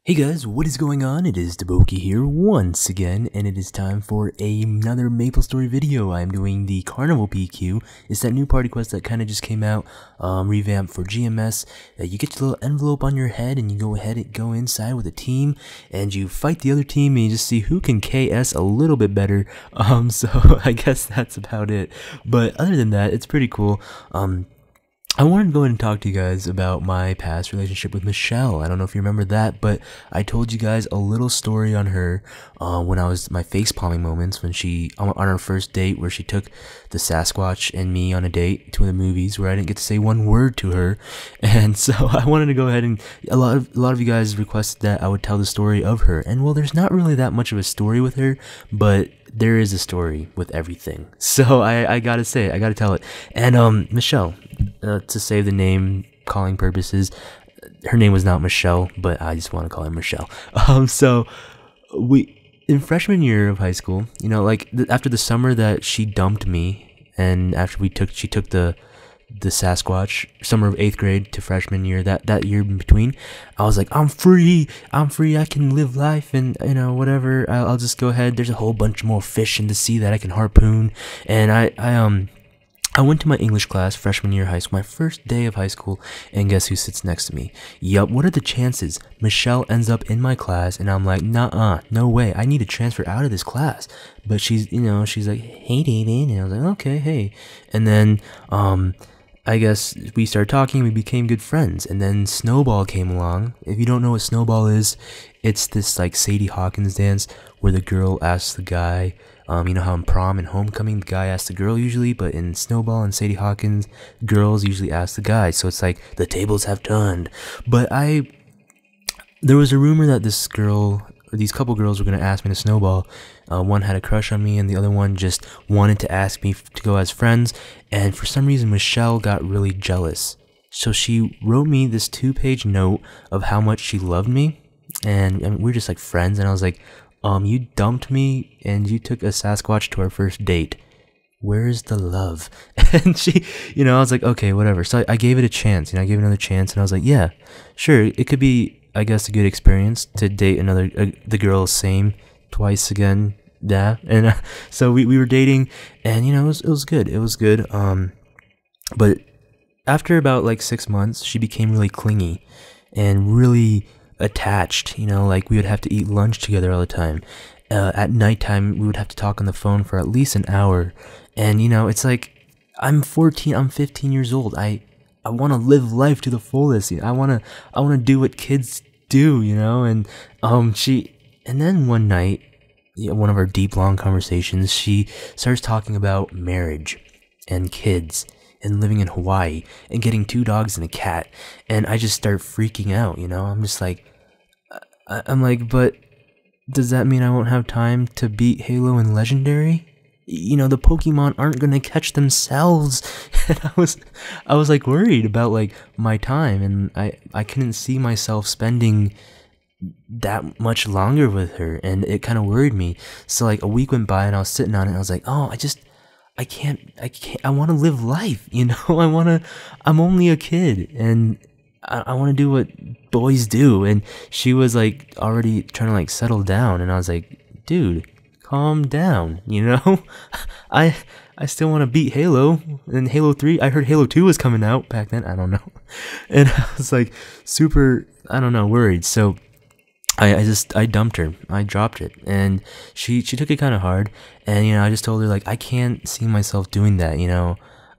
Hey guys, what is going on? It is Daboki here once again, and it is time for another MapleStory video. I am doing the Carnival PQ. It's that new party quest that kind of just came out, revamped for GMS. You get your little envelope on your head, and you go ahead and go inside with a team, and you fight the other team, and you just see who can KS a little bit better. So I guess that's about it. But other than that, it's pretty cool. I wanted to go ahead and talk to you guys about my past relationship with Michelle. I don't know if you remember that, but I told you guys a little story on her when I was my face palming moments when she on our first date where she took the Sasquatch and me on a date to the movies where I didn't get to say one word to her. And so I wanted to go ahead and a lot of you guys requested that I would tell the story of her. And well, there's not really that much of a story with her, but there is a story with everything. So I gotta say it, I gotta tell it. And Michelle, to save the name calling purposes, her name was not Michelle, but I just want to call her Michelle. So we in freshman year of high school, you know, like after the summer that she dumped me, and after she took the Sasquatch, summer of 8th grade to freshman year, that year in between, I was like, I'm free, I can live life, and you know, whatever, I'll just go ahead. There's a whole bunch more fish in the sea that I can harpoon. And I went to my English class freshman year of high school, my first day of high school, and guess who sits next to me? Yup, what are the chances? Michelle ends up in my class, and I'm like, nah, no way, I need to transfer out of this class. But she's like, hey David, and I was like, okay, hey. And then, I guess we started talking, we became good friends, and then Snowball came along. If you don't know what Snowball is, it's this like Sadie Hawkins dance where the girl asks the guy, you know how in prom and homecoming the guy asks the girl usually, but in Snowball and Sadie Hawkins, girls usually ask the guy. So it's like the tables have turned. But there was a rumor that this girl, or these couple girls, were gonna ask me to Snowball. One had a crush on me, and the other one just wanted to ask me to go as friends. And for some reason, Michelle got really jealous. So she wrote me this 2-page note of how much she loved me, and I mean, we're just like friends. And I was like, you dumped me and you took a Sasquatch to our first date. Where's the love? And she, I was like, okay, whatever. So I gave it a chance, I gave it another chance, and I was like, yeah, sure, it could be, I guess, a good experience to date the girl same twice again. Yeah. And so we were dating, and it was good. It was good. But after about like 6 months, she became really clingy and really attached. Like we would have to eat lunch together all the time. At nighttime we would have to talk on the phone for at least an hour. And it's like, I'm 14, I'm 15 years old. I want to live life to the fullest. I want to do what kids do, and and then one night, one of our deep long conversations, she starts talking about marriage and kids and living in Hawaii and getting 2 dogs and a cat, and I just start freaking out. I'm just like, I'm like, but does that mean I won't have time to beat Halo and Legendary? The Pokemon aren't gonna catch themselves. And I was like worried about like my time, and I couldn't see myself spending that much longer with her, and it kind of worried me. So like a week went by, and I was sitting on it, and I was like, oh, I can't, I want to live life, I'm only a kid, and I want to do what boys do. And she was like already trying to like settle down, and I was like, dude, calm down, I still want to beat Halo, and Halo 3, I heard Halo 2 was coming out back then, I don't know. And I was like super, I don't know, worried. So I dumped her. I dropped it, and she took it kind of hard. And I just told her like, I can't see myself doing that.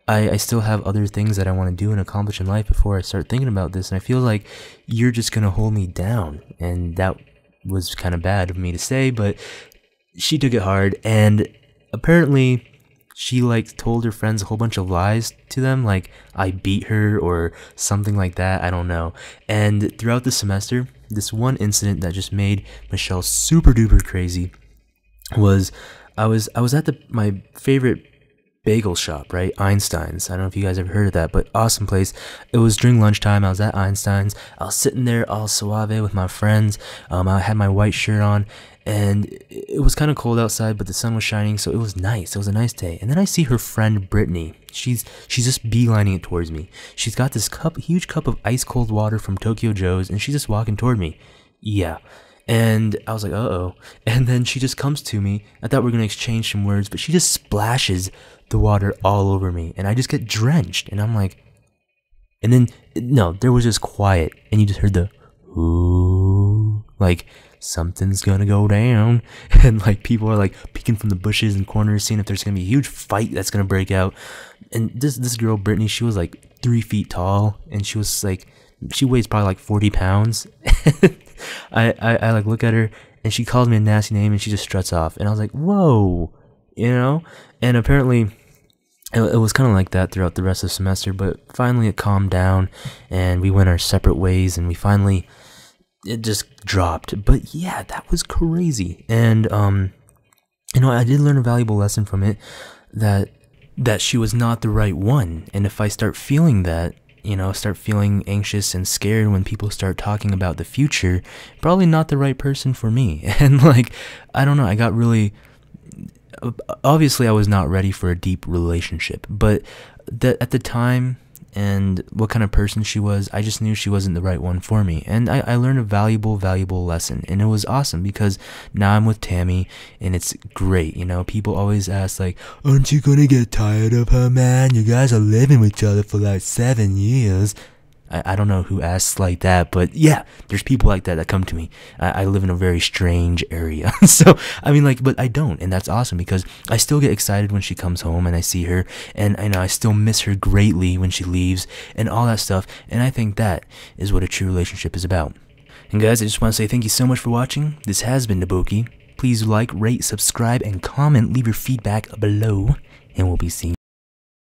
I still have other things that I want to do and accomplish in life before I start thinking about this. And I feel like you're just gonna hold me down, and that was kind of bad of me to say, but she took it hard. And apparently she like told her friends a whole bunch of lies to them, like I beat her or something like that, I don't know. And throughout the semester, this one incident that just made Michelle super duper crazy was I was at my favorite bagel shop, right? Einstein's. I don't know if you guys ever heard of that, but awesome place. It was during lunchtime. I was at Einstein's. I was sitting there all suave with my friends. I had my white shirt on, and it was kind of cold outside, but the sun was shining, so it was nice. It was a nice day. And then I see her friend Brittany. She's just beelining it towards me. She's got this huge cup of ice cold water from Tokyo Joe's, and she's just walking toward me. Yeah. And I was like, uh-oh. And then she just comes to me. I thought we were going to exchange some words, but she just splashes the water all over me. And I just get drenched. And I'm like, and then, no, there was just quiet. And you just heard the, ooh, like, something's going to go down. And, like, people are, like, peeking from the bushes and corners, seeing if there's going to be a huge fight that's going to break out. And this girl, Brittany, she was, like, 3 feet tall. And she was, like, she weighs probably, like, 40 pounds. I like look at her and she calls me a nasty name and she just struts off, and I was like, whoa, you know. And apparently it was kind of like that throughout the rest of the semester, but finally it calmed down and we went our separate ways, and it just dropped. But yeah, that was crazy. And you know, I did learn a valuable lesson from it, that she was not the right one. And if I start feeling that, you know, start feeling anxious and scared when people start talking about the future, probably not the right person for me. And like, I don't know, I got really, obviously I was not ready for a deep relationship, but that at the time and what kind of person she was, I just knew she wasn't the right one for me. And I learned a valuable lesson, and it was awesome because now I'm with Tammy and it's great. You know, people always ask like, aren't you gonna get tired of her, man? You guys are living with each other for like 7 years. I don't know who asks like that, but yeah, there's people like that come to me. I live in a very strange area. So, I mean, like, but I don't, and that's awesome because I still get excited when she comes home and I see her, and I know I still miss her greatly when she leaves, and all that stuff, and I think that is what a true relationship is about. And guys, I just want to say thank you so much for watching. This has been Daboki. Please like, rate, subscribe, and comment, leave your feedback below, and we'll be seeing you